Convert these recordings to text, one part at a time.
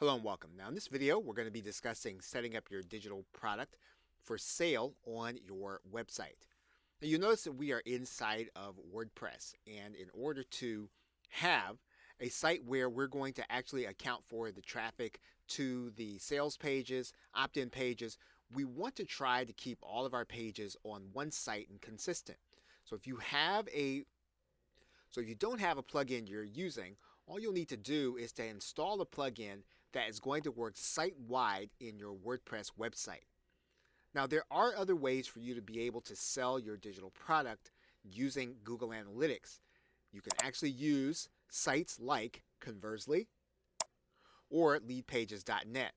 Hello and welcome. Now in this video, we're going to be discussing setting up your digital product for sale on your website. Now you notice that we are inside of WordPress, and in order to have a site where we're going to actually account for the traffic to the sales pages, opt-in pages, we want to try to keep all of our pages on one site and consistent. So if you don't have a plugin you're using, all you'll need to do is to install a plugin that is going to work site-wide in your WordPress website. Now, there are other ways for you to be able to sell your digital product using Google Analytics. You can actually use sites like Conversely or leadpages.net.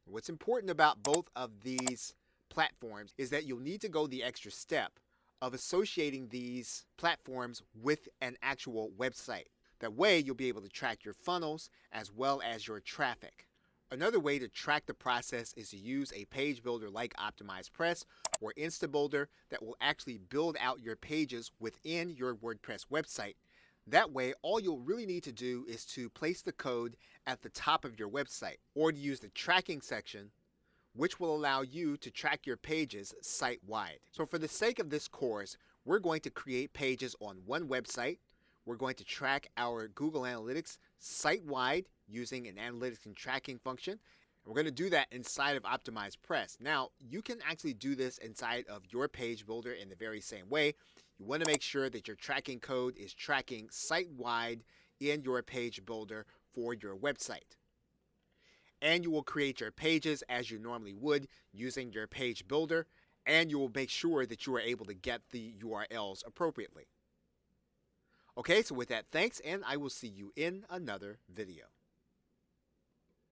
What's important about both of these platforms is that you'll need to go the extra step of associating these platforms with an actual website. That way, you'll be able to track your funnels as well as your traffic. Another way to track the process is to use a page builder like OptimizePress or InstaBuilder that will actually build out your pages within your WordPress website. That way, all you'll really need to do is to place the code at the top of your website or to use the tracking section, which will allow you to track your pages site-wide. So for the sake of this course, we're going to create pages on one website. We're going to track our Google Analytics site-wide using an analytics and tracking function. And we're going to do that inside of OptimizePress. Now, you can actually do this inside of your page builder in the very same way. You want to make sure that your tracking code is tracking site-wide in your page builder for your website. And you will create your pages as you normally would using your page builder, and you will make sure that you are able to get the URLs appropriately. Okay, so with that, thanks, and I will see you in another video.